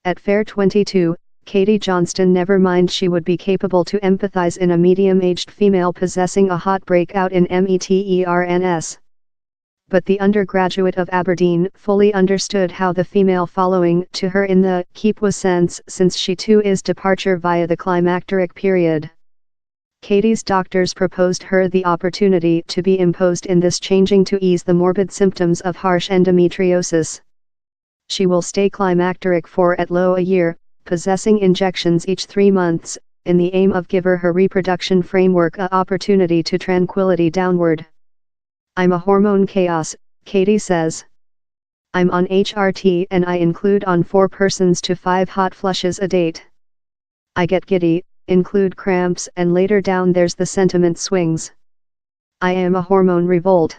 At fair 22, Katy Johnston never mind she would be capable to empathize in a medium-aged female possessing a hot breakout in METERNS. But the undergraduate of Aberdeen fully understood how the female following to her in the keep was sense, since she too is departure via the climacteric period. Katy's doctors proposed her the opportunity to be imposed in this changing to ease the morbid symptoms of harsh endometriosis. She will stay climacteric for at low a year, possessing injections each 3 months, in the aim of give her reproduction framework a opportunity to tranquility downward. I'm a hormone chaos, Katy says. I'm on HRT and I include on 4 persons to 5 hot flushes a date. I get giddy, include cramps, and later down there's the sentiment swings. I am a hormone revolt.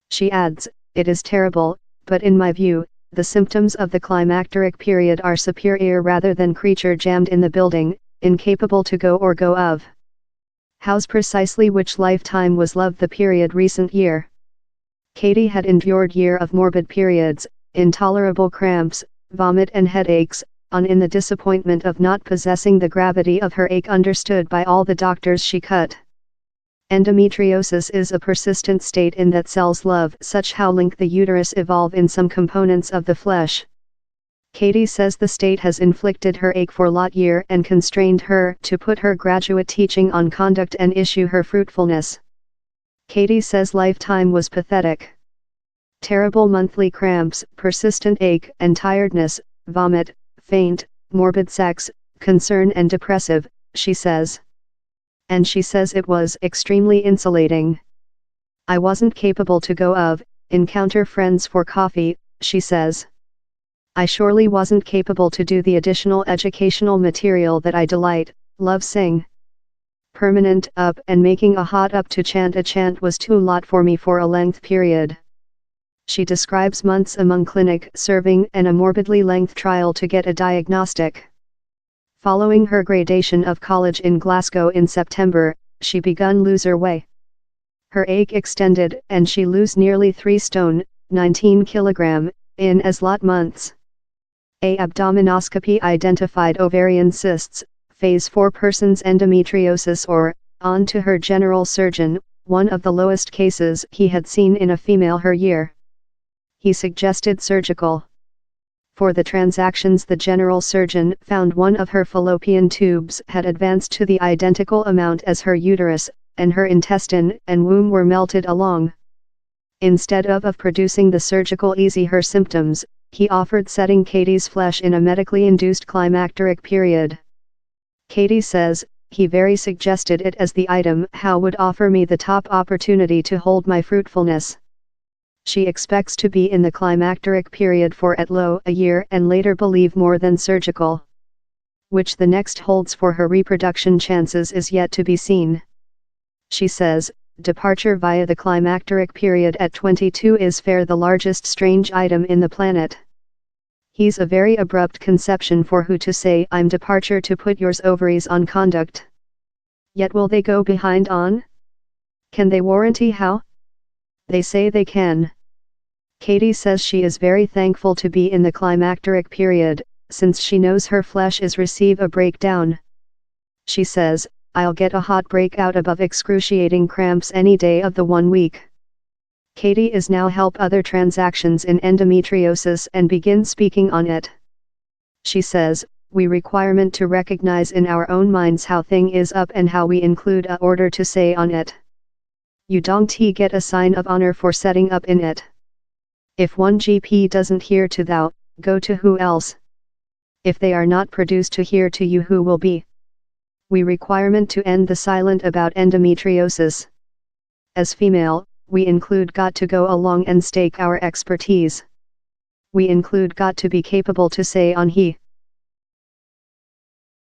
She adds, it is terrible, but in my view, the symptoms of the climacteric period are superior rather than creature jammed in the building, incapable to go or go of. How's precisely which lifetime was love the period recent year? Katy had endured year of morbid periods, intolerable cramps, vomit and headaches, on in the disappointment of not possessing the gravity of her ache understood by all the doctors she cut. Endometriosis is a persistent state in that cells love such how link the uterus evolve in some components of the flesh. Katy says the state has inflicted her ache for lot year and constrained her to put her graduate teaching on conduct and issue her fruitfulness. Katy says lifetime was pathetic. Terrible monthly cramps, persistent ache and tiredness, vomit, faint, morbid sex, concern and depressive, she says. And she says it was extremely insulating. I wasn't capable to go of, encounter friends for coffee, she says. I surely wasn't capable to do the additional educational material that I delight, love sing. Permanent up and making a hot up to chant a chant was too lot for me for a length period. She describes months among clinic serving and a morbidly length trial to get a diagnostic. Following her gradation of college in Glasgow in September, she begun lose her way. Her ache extended and she lose nearly 3 stone, 19 kilogram, in as lot months. A abdominoscopy identified ovarian cysts, phase 4 persons endometriosis or, on to her general surgeon, one of the lowest cases he had seen in a female her year. He suggested surgical. For the transactions the general surgeon found one of her fallopian tubes had advanced to the identical amount as her uterus, and her intestine and womb were melted along. Instead of producing the surgical easy her symptoms, he offered setting Katy's flesh in a medically induced climacteric period. Katy says, he very suggested it as the item how would offer me the top opportunity to hold my fruitfulness. She expects to be in the climacteric period for at low a year and later believe more than surgical. Which the next holds for her reproduction chances is yet to be seen. She says, departure via the climacteric period at 22 is fair the largest strange item in the planet. He's a very abrupt conception for who to say I'm departure to put yours ovaries on conduct. Yet will they go behind on? Can they warranty how? They say they can. Katy says she is very thankful to be in the climacteric period, since she knows her flesh is receive a breakdown. She says, I'll get a hot breakout above excruciating cramps any day of the 1 week. Katy is now help other transactions in endometriosis and begin speaking on it. She says, we requirement to recognize in our own minds how thing is up and how we include a order to say on it. You don't get a sign of honor for setting up in it. If one GP doesn't hear to thou, go to who else? If they are not produced to hear to you, who will be? We requirement to end the silent about endometriosis. As female, we include got to go along and stake our expertise. We include got to be capable to say on he.